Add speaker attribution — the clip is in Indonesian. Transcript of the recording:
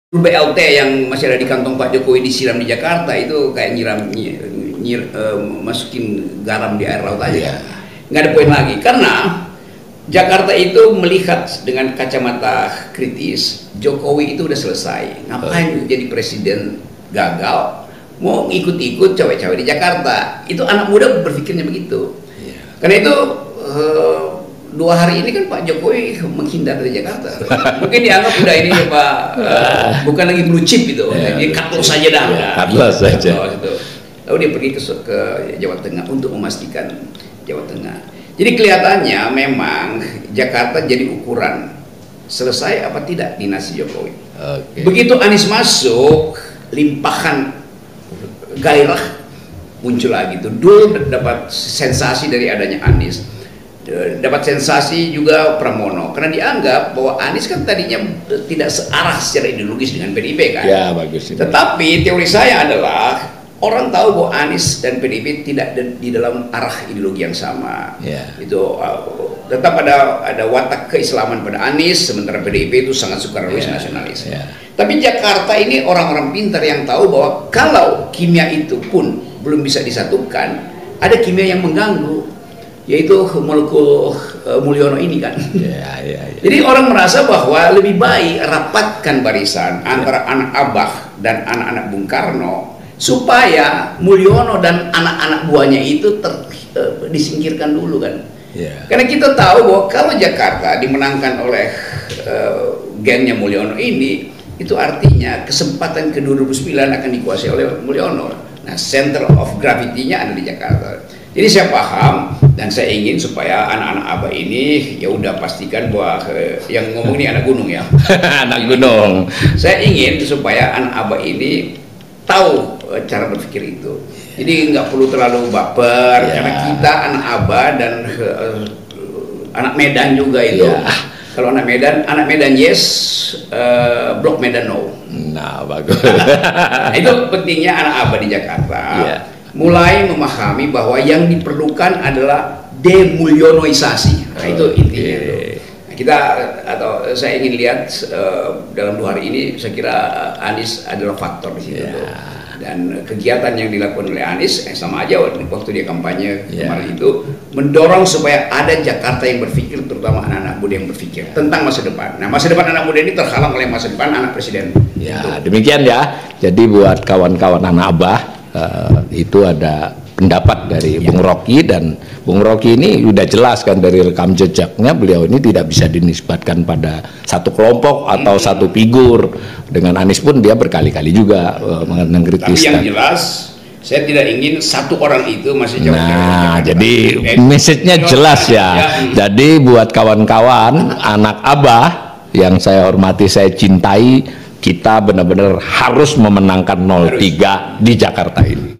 Speaker 1: BLT yang masih ada di kantong Pak Jokowi disiram di Jakarta itu kayak masukin garam di air laut aja. Nggak ada poin lagi, karena Jakarta itu melihat dengan kacamata kritis, Jokowi itu udah selesai. Ngapain jadi presiden gagal, mau ikut-ikut cawe-cawe di Jakarta. Itu anak muda berpikirnya begitu. Karena itu 2 hari ini kan Pak Jokowi menghindar dari Jakarta. Mungkin dianggap udah ini Pak, bukan lagi blue chip itu, dia cut loss saja dah.
Speaker 2: Cut loss saja.
Speaker 1: Lalu dia pergi ke Jawa Tengah untuk memastikan Jawa Tengah. Jadi kelihatannya memang Jakarta jadi ukuran selesai apa tidak dinasti Jokowi. Begitu Anies masuk, limpahan gairah muncul lagi tuh. Dulu dapat sensasi dari adanya Anies, dapat sensasi juga Pramono, karena dianggap bahwa Anies kan tadinya tidak searah secara ideologis dengan PDIP kan.
Speaker 2: Ya, bagus.
Speaker 1: Tetapi teori saya adalah orang tahu bahwa Anies dan PDIP tidak di dalam arah ideologi yang sama. Itu tetap ada watak keislaman pada Anies, sementara PDIP itu sangat sukarelawan nasionalis. Tapi Jakarta ini orang-orang pintar yang tahu bahwa kalau kimia itu pun belum bisa disatukan, ada kimia yang mengganggu, yaitu molekul Mulyono ini kan. Jadi orang merasa bahwa lebih baik rapatkan barisan antara anak Abah dan anak-anak Bung Karno, supaya Mulyono dan anak-anak buahnya itu disingkirkan dulu kan. Karena kita tahu bahwa kalau Jakarta dimenangkan oleh gennya Mulyono ini, itu artinya kesempatan ke 2009 akan dikuasai oleh Mulyono. Nah, center of gravity-nya ada di Jakarta. Jadi saya paham dan saya ingin supaya anak-anak Abah ini ya udah pastikan bahwa yang ngomong ini anak gunung ya.
Speaker 2: Anak gunung.
Speaker 1: Saya ingin supaya anak Abah ini tahu cara berpikir itu. Jadi nggak perlu terlalu baper, karena kita anak Abah dan anak Medan juga itu. Kalau anak Medan yes, Blok Medan no.
Speaker 2: Nah, bagus.
Speaker 1: Itu pentingnya anak Abah di Jakarta mulai memahami bahwa yang diperlukan adalah demulyonoisasi. Nah, itu intinya. Kita atau saya ingin lihat dalam 2 hari ini, saya kira Anies adalah faktor di situ. Dan kegiatan yang dilakukan oleh Anies sama aja waktu dia kampanye kemarin itu mendorong supaya ada Jakarta yang berpikir, terutama anak-anak muda yang berpikir tentang masa depan. Nah, masa depan anak muda ini terhalang oleh masa depan anak presiden.
Speaker 2: Demikian ya. Jadi buat kawan-kawan anak Abah, itu ada pendapat dari Bung Rocky, dan Bung Rocky ini udah jelas kan dari rekam jejaknya, beliau ini tidak bisa dinisbatkan pada satu kelompok atau satu figur. Dengan Anies pun dia berkali-kali juga mengkritiskan.
Speaker 1: Tapi yang jelas, saya tidak ingin satu orang itu masih jauh.
Speaker 2: Nah, jadi message-nya jelas ya. Jadi buat kawan-kawan anak Abah yang saya hormati, saya cintai, kita benar-benar harus memenangkan 03 di Jakarta ini.